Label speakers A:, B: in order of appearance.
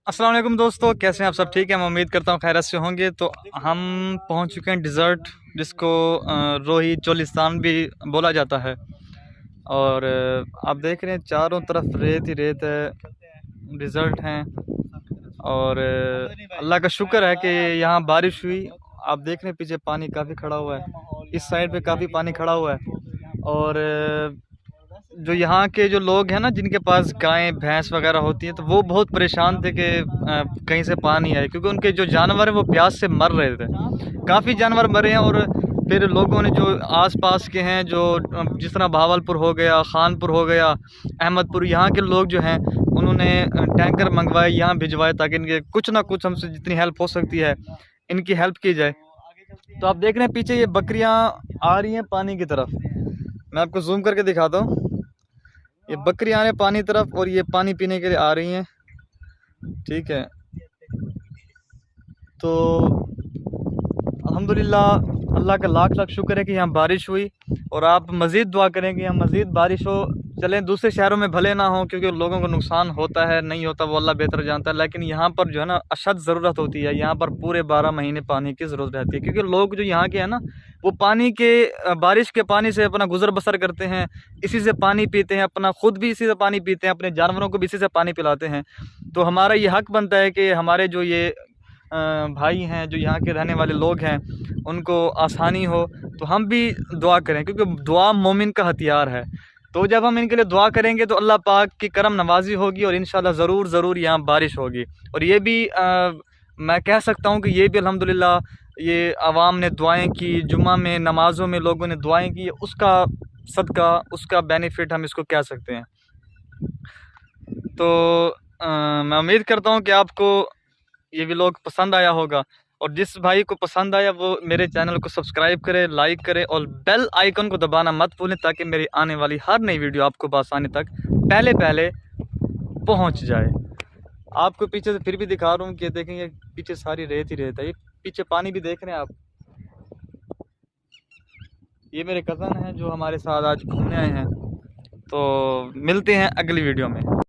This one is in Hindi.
A: अस्सलाम वालेकुम दोस्तों, कैसे हैं आप सब? ठीक है, मैं उम्मीद करता हूँ खैरियत से होंगे। तो हम पहुँच चुके हैं डिज़र्ट, जिसको रोही चोलिस्तान भी बोला जाता है। और आप देख रहे हैं चारों तरफ रेत ही रेत है, डिज़र्ट हैं। और अल्लाह का शुक्र है कि यहाँ बारिश हुई। आप देख रहे हैं पीछे पानी काफ़ी खड़ा हुआ है, इस साइड पे काफ़ी पानी खड़ा हुआ है। और जो यहाँ के जो लोग हैं ना, जिनके पास गायें भैंस वगैरह होती हैं, तो वो बहुत परेशान थे कि कहीं से पानी आए, क्योंकि उनके जो जानवर हैं वो प्यास से मर रहे थे। काफ़ी जानवर मरे हैं। और फिर लोगों ने जो आसपास के हैं, जो जिस तरह भावलपुर हो गया, खानपुर हो गया, अहमदपुर, यहाँ के लोग जो हैं उन्होंने टैंकर मंगवाए, यहाँ भिजवाए, ताकि इनके कुछ ना कुछ हमसे जितनी हेल्प हो सकती है इनकी हेल्प की जाए। तो आप देख रहे हैं पीछे ये बकरियां आ रही हैं पानी की तरफ। मैं आपको जूम करके दिखाता हूँ। ये बकरियां आ रही हैं पानी तरफ और ये पानी पीने के लिए आ रही हैं। ठीक है, तो अल्हम्दुलिल्लाह, अल्लाह का लाख लाख शुक्र है कि यहाँ बारिश हुई। और आप मज़ीद दुआ करें कि यहाँ मज़ीद बारिश हो। चलें दूसरे शहरों में भले ना हो, क्योंकि लोगों को नुकसान होता है, नहीं होता वो अल्लाह बेहतर जानता है, लेकिन यहाँ पर जो है ना अशद ज़रूरत होती है। यहाँ पर पूरे 12 महीने पानी की ज़रूरत रहती है, क्योंकि लोग जो यहाँ के हैं ना, वो पानी के बारिश के पानी से अपना गुजर बसर करते हैं, इसी से पानी पीते हैं, अपना ख़ुद भी इसी से पानी पीते हैं, अपने जानवरों को भी इसी से पानी पिलाते हैं। तो हमारा ये हक़ बनता है कि हमारे जो ये भाई हैं, जो यहाँ के रहने वाले लोग हैं, उनको आसानी हो। तो हम भी दुआ करें, क्योंकि दुआ मोमिन का हथियार है। तो जब हम इनके लिए दुआ करेंगे तो अल्लाह पाक की करम नवाजी होगी, और इंशाल्लाह ज़रूर यहाँ बारिश होगी। और ये भी मैं कह सकता हूँ कि ये भी अल्हम्दुलिल्लाह, ये आवाम ने दुआएं की, जुम्मा में नमाज़ों में लोगों ने दुआएं की, उसका सदका, उसका बेनिफिट हम इसको कह सकते हैं। तो मैं उम्मीद करता हूँ कि आपको ये व्लॉग पसंद आया होगा। और जिस भाई को पसंद आया वो मेरे चैनल को सब्सक्राइब करे, लाइक करे, और बेल आइकन को दबाना मत भूलें, ताकि मेरी आने वाली हर नई वीडियो आपको आसानी तक पहले पहुंच जाए। आपको पीछे से फिर भी दिखा रहा हूँ कि देखेंगे पीछे सारी रेत ही रेत है। ये पीछे पानी भी देख रहे हैं आप। ये मेरे कज़न हैं जो हमारे साथ आज घूमने आए हैं। तो मिलते हैं अगली वीडियो में।